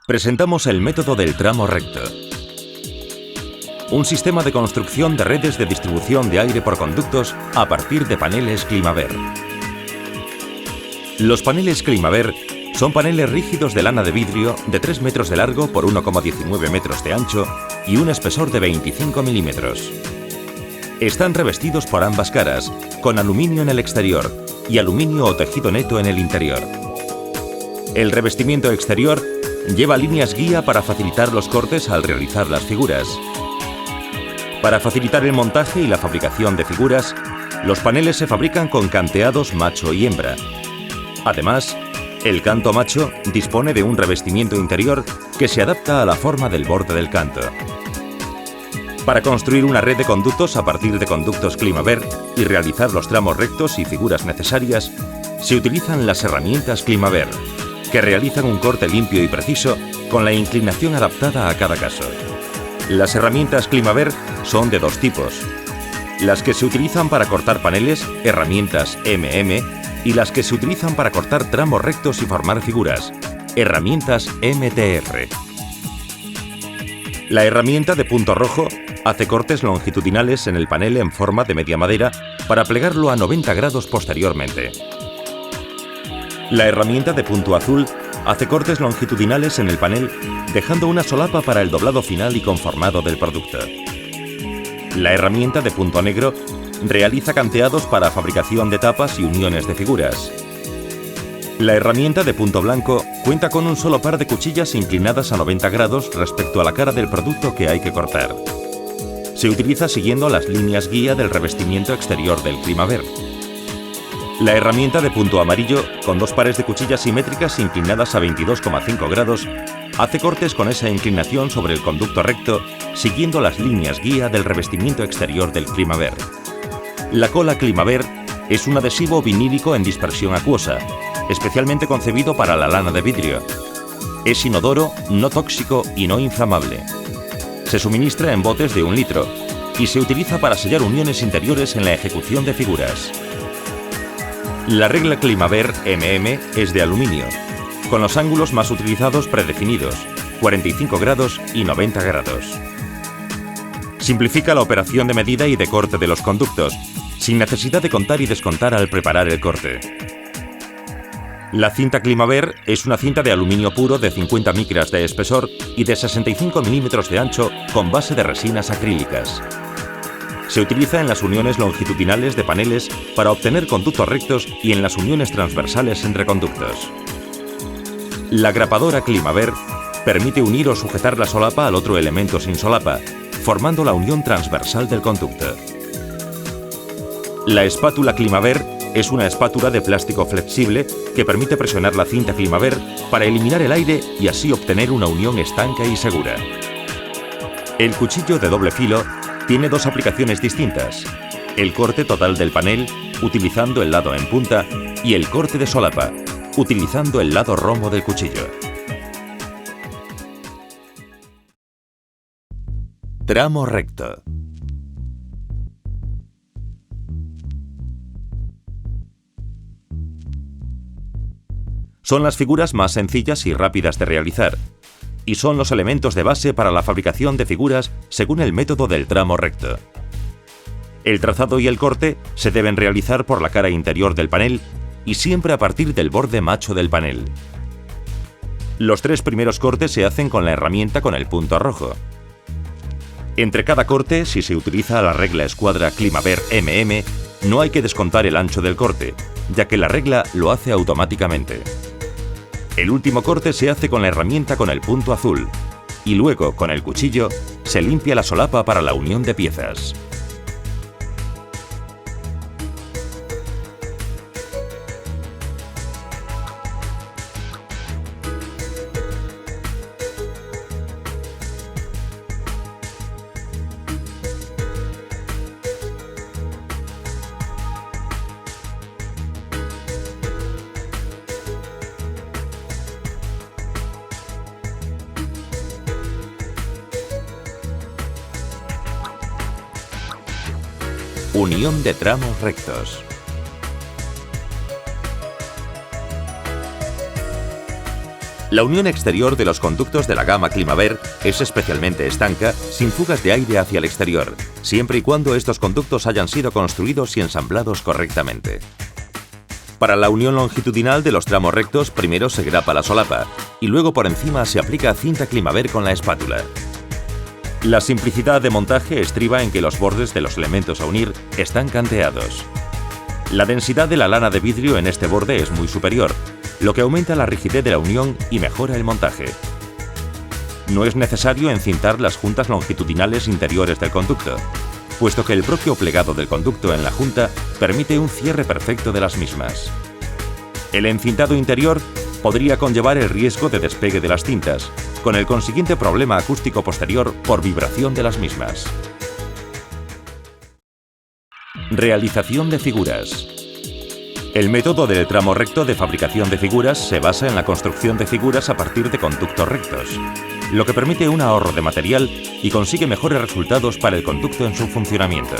Presentamos el método del tramo recto. Un sistema de construcción de redes de distribución de aire por conductos a partir de paneles Climaver. Los paneles Climaver son paneles rígidos de lana de vidrio de 3 metros de largo por 1,19 metros de ancho y un espesor de 25 milímetros. Están revestidos por ambas caras, con aluminio en el exterior y aluminio o tejido neto en el interior. El revestimiento exterior lleva líneas guía para facilitar los cortes al realizar las figuras. Para facilitar el montaje y la fabricación de figuras, los paneles se fabrican con canteados macho y hembra. Además, el canto macho dispone de un revestimiento interior que se adapta a la forma del borde del canto. Para construir una red de conductos a partir de conductos Climaver y realizar los tramos rectos y figuras necesarias, se utilizan las herramientas Climaver, que realizan un corte limpio y preciso con la inclinación adaptada a cada caso. Las herramientas Climaver son de dos tipos: las que se utilizan para cortar paneles, herramientas MM, y las que se utilizan para cortar tramos rectos y formar figuras, herramientas MTR. La herramienta de punto rojo hace cortes longitudinales en el panel en forma de media madera para plegarlo a 90 grados posteriormente. La herramienta de punto azul hace cortes longitudinales en el panel, dejando una solapa para el doblado final y conformado del producto. La herramienta de punto negro realiza canteados para fabricación de tapas y uniones de figuras. La herramienta de punto blanco cuenta con un solo par de cuchillas inclinadas a 90 grados respecto a la cara del producto que hay que cortar. Se utiliza siguiendo las líneas guía del revestimiento exterior del Climaver. La herramienta de punto amarillo, con dos pares de cuchillas simétricas inclinadas a 22,5 grados, hace cortes con esa inclinación sobre el conducto recto, siguiendo las líneas guía del revestimiento exterior del Climaver. La cola Climaver es un adhesivo vinílico en dispersión acuosa, especialmente concebido para la lana de vidrio. Es inodoro, no tóxico y no inflamable. Se suministra en botes de 1 litro y se utiliza para sellar uniones interiores en la ejecución de figuras. La regla Climaver MM es de aluminio, con los ángulos más utilizados predefinidos, 45 grados y 90 grados. Simplifica la operación de medida y de corte de los conductos, sin necesidad de contar y descontar al preparar el corte. La cinta Climaver es una cinta de aluminio puro de 50 micras de espesor y de 65 milímetros de ancho con base de resinas acrílicas. Se utiliza en las uniones longitudinales de paneles para obtener conductos rectos y en las uniones transversales entre conductos. La grapadora Climaver permite unir o sujetar la solapa al otro elemento sin solapa, formando la unión transversal del conducto. La espátula Climaver es una espátula de plástico flexible que permite presionar la cinta Climaver para eliminar el aire y así obtener una unión estanca y segura. El cuchillo de doble filo tiene dos aplicaciones distintas: el corte total del panel, utilizando el lado en punta, y el corte de solapa, utilizando el lado romo del cuchillo. Tramo recto. Son las figuras más sencillas y rápidas de realizar, y son los elementos de base para la fabricación de figuras según el método del tramo recto. El trazado y el corte se deben realizar por la cara interior del panel y siempre a partir del borde macho del panel. Los 3 primeros cortes se hacen con la herramienta con el punto rojo. Entre cada corte, si se utiliza la regla escuadra Climaver MM, no hay que descontar el ancho del corte, ya que la regla lo hace automáticamente. El último corte se hace con la herramienta con el punto azul y luego, con el cuchillo, se limpia la solapa para la unión de piezas. Unión de tramos rectos. La unión exterior de los conductos de la gama Climaver es especialmente estanca, sin fugas de aire hacia el exterior, siempre y cuando estos conductos hayan sido construidos y ensamblados correctamente. Para la unión longitudinal de los tramos rectos, primero se grapa la solapa y luego por encima se aplica cinta Climaver con la espátula. La simplicidad de montaje estriba en que los bordes de los elementos a unir están canteados. La densidad de la lana de vidrio en este borde es muy superior, lo que aumenta la rigidez de la unión y mejora el montaje. No es necesario encintar las juntas longitudinales interiores del conducto, puesto que el propio plegado del conducto en la junta permite un cierre perfecto de las mismas. El encintado interior podría conllevar el riesgo de despegue de las cintas, con el consiguiente problema acústico posterior por vibración de las mismas. Realización de figuras. El método del tramo recto de fabricación de figuras se basa en la construcción de figuras a partir de conductos rectos, lo que permite un ahorro de material y consigue mejores resultados para el conducto en su funcionamiento.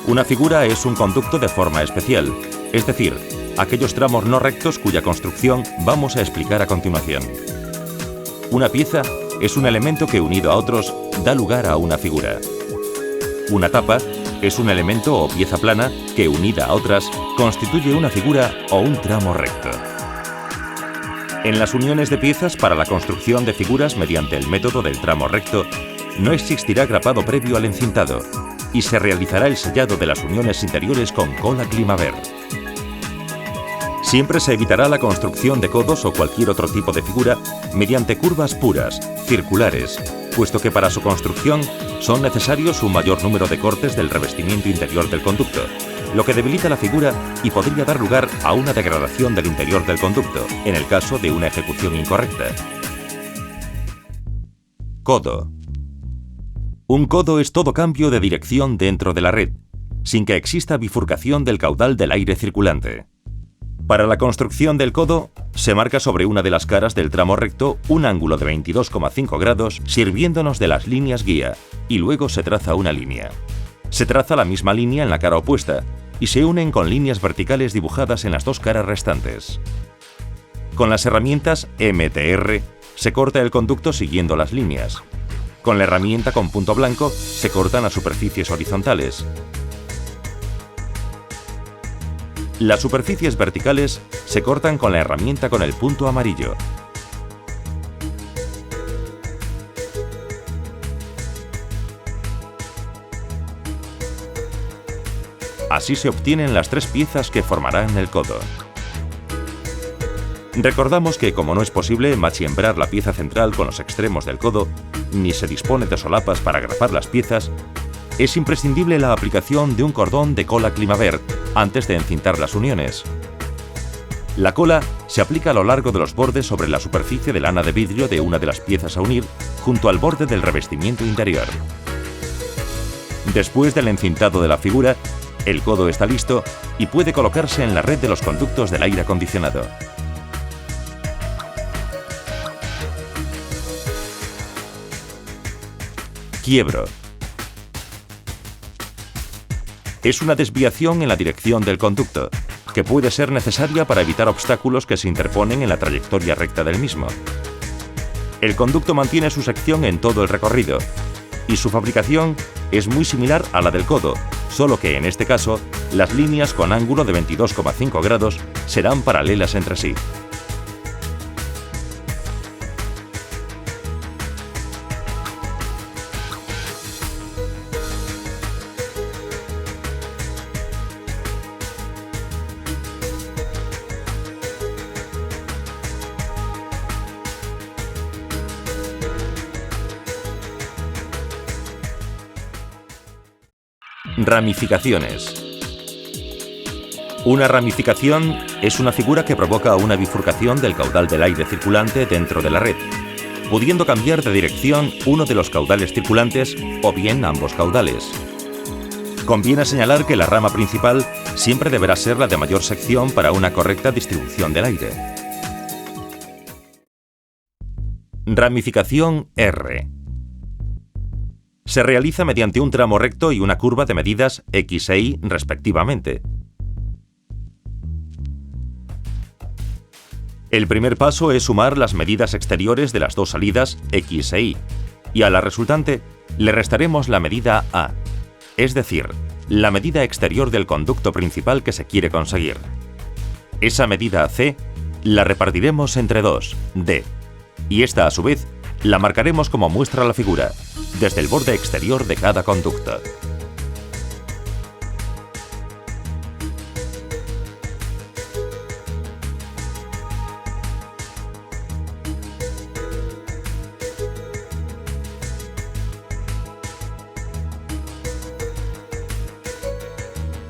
Una figura es un conducto de forma especial, es decir, aquellos tramos no rectos cuya construcción vamos a explicar a continuación. Una pieza es un elemento que, unido a otros, da lugar a una figura. Una tapa es un elemento o pieza plana que, unida a otras, constituye una figura o un tramo recto. En las uniones de piezas para la construcción de figuras mediante el método del tramo recto, no existirá grapado previo al encintado y se realizará el sellado de las uniones interiores con cola Climaver. Siempre se evitará la construcción de codos o cualquier otro tipo de figura mediante curvas puras, circulares, puesto que para su construcción son necesarios un mayor número de cortes del revestimiento interior del conducto, lo que debilita la figura y podría dar lugar a una degradación del interior del conducto, en el caso de una ejecución incorrecta. Codo. Un codo es todo cambio de dirección dentro de la red, sin que exista bifurcación del caudal del aire circulante. Para la construcción del codo, se marca sobre una de las caras del tramo recto un ángulo de 22,5 grados sirviéndonos de las líneas guía, y luego se traza una línea. Se traza la misma línea en la cara opuesta, y se unen con líneas verticales dibujadas en las dos caras restantes. Con las herramientas MTR se corta el conducto siguiendo las líneas. Con la herramienta con punto blanco se cortan las superficies horizontales. Las superficies verticales se cortan con la herramienta con el punto amarillo. Así se obtienen las tres piezas que formarán el codo. Recordamos que, como no es posible machiembrar la pieza central con los extremos del codo, ni se dispone de solapas para agrapar las piezas, es imprescindible la aplicación de un cordón de cola Climaver antes de encintar las uniones. La cola se aplica a lo largo de los bordes sobre la superficie de lana de vidrio de una de las piezas a unir, junto al borde del revestimiento interior. Después del encintado de la figura, el codo está listo y puede colocarse en la red de los conductos del aire acondicionado. Quiebro. Es una desviación en la dirección del conducto, que puede ser necesaria para evitar obstáculos que se interponen en la trayectoria recta del mismo. El conducto mantiene su sección en todo el recorrido, y su fabricación es muy similar a la del codo, solo que en este caso, las líneas con ángulo de 22,5 grados serán paralelas entre sí. Ramificaciones. Una ramificación es una figura que provoca una bifurcación del caudal del aire circulante dentro de la red, pudiendo cambiar de dirección uno de los caudales circulantes o bien ambos caudales. Conviene señalar que la rama principal siempre deberá ser la de mayor sección para una correcta distribución del aire. Ramificación R. Se realiza mediante un tramo recto y una curva de medidas X e Y respectivamente. El primer paso es sumar las medidas exteriores de las dos salidas X e Y, y a la resultante le restaremos la medida A, es decir, la medida exterior del conducto principal que se quiere conseguir. Esa medida C la repartiremos entre dos, D, y esta a su vez la marcaremos como muestra la figura, desde el borde exterior de cada conducto.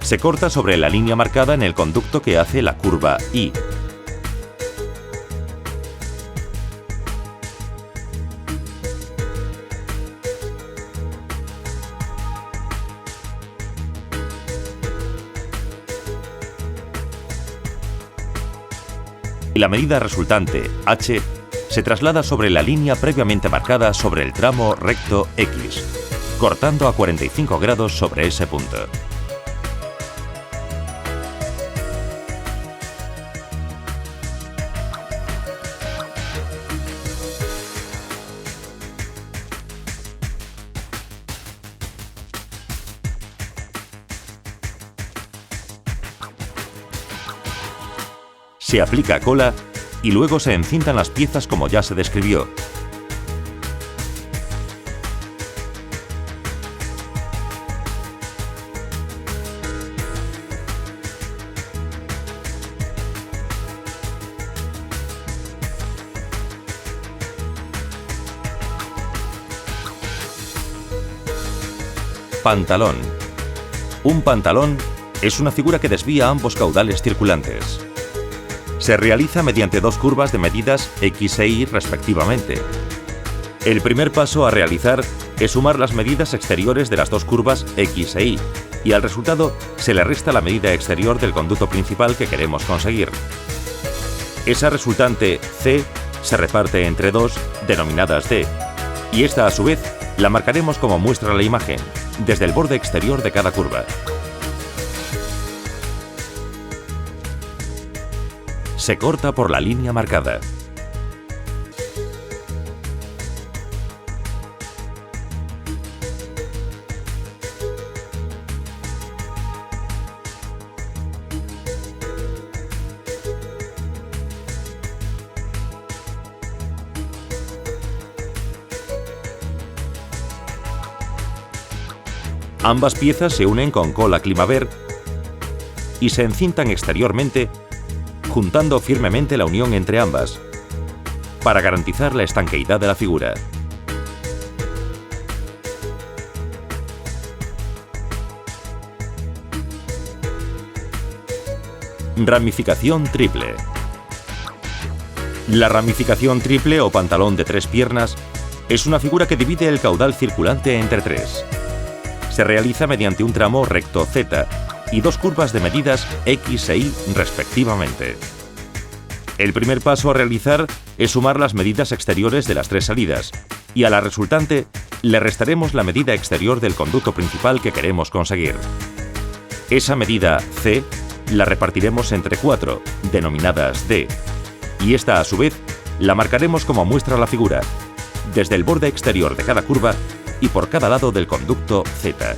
Se corta sobre la línea marcada en el conducto que hace la curva Y. Y la medida resultante, H, se traslada sobre la línea previamente marcada sobre el tramo recto X, cortando a 45 grados sobre ese punto. Se aplica cola y luego se encintan las piezas como ya se describió. Pantalón. Un pantalón es una figura que desvía ambos caudales circulantes. Se realiza mediante dos curvas de medidas X e Y respectivamente. El primer paso a realizar es sumar las medidas exteriores de las dos curvas X e Y al resultado se le resta la medida exterior del conducto principal que queremos conseguir. Esa resultante C se reparte entre dos, denominadas D, y esta a su vez la marcaremos como muestra la imagen, desde el borde exterior de cada curva. Se corta por la línea marcada. Ambas piezas se unen con cola Climaver y se encintan exteriormente, juntando firmemente la unión entre ambas, para garantizar la estanqueidad de la figura. Ramificación triple. La ramificación triple o pantalón de tres piernas es una figura que divide el caudal circulante entre tres. Se realiza mediante un tramo recto Z y dos curvas de medidas X e Y respectivamente. El primer paso a realizar es sumar las medidas exteriores de las tres salidas y a la resultante le restaremos la medida exterior del conducto principal que queremos conseguir. Esa medida C la repartiremos entre cuatro, denominadas D, y esta a su vez la marcaremos como muestra la figura, desde el borde exterior de cada curva y por cada lado del conducto Z.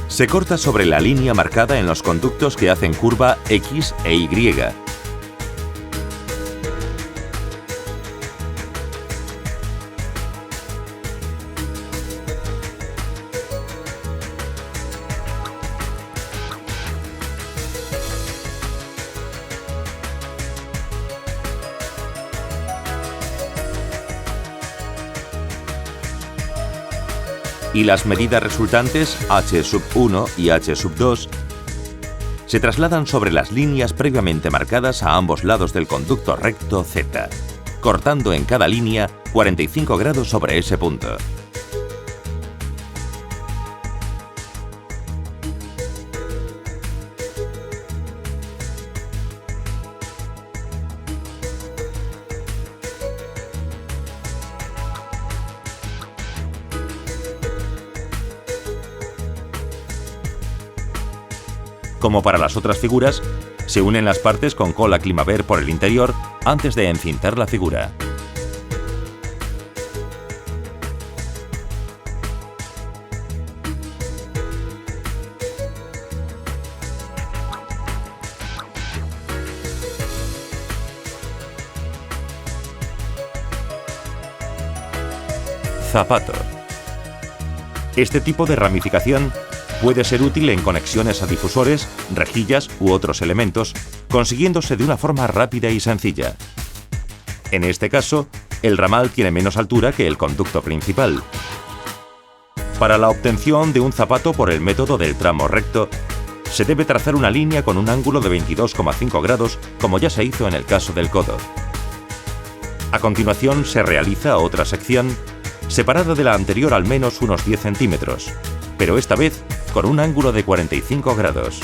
Se corta sobre la línea marcada en los conductos que hacen curva X e Y. Y las medidas resultantes H1 y H2 se trasladan sobre las líneas previamente marcadas a ambos lados del conducto recto Z, cortando en cada línea 45 grados sobre ese punto. Como para las otras figuras, se unen las partes con cola Climaver por el interior antes de encintar la figura. Zapato. Este tipo de ramificación puede ser útil en conexiones a difusores, rejillas u otros elementos, consiguiéndose de una forma rápida y sencilla. En este caso, el ramal tiene menos altura que el conducto principal. Para la obtención de un zapato por el método del tramo recto, se debe trazar una línea con un ángulo de 22,5 grados, como ya se hizo en el caso del codo. A continuación se realiza otra sección, separada de la anterior al menos unos 10 centímetros, pero esta vez con un ángulo de 45 grados.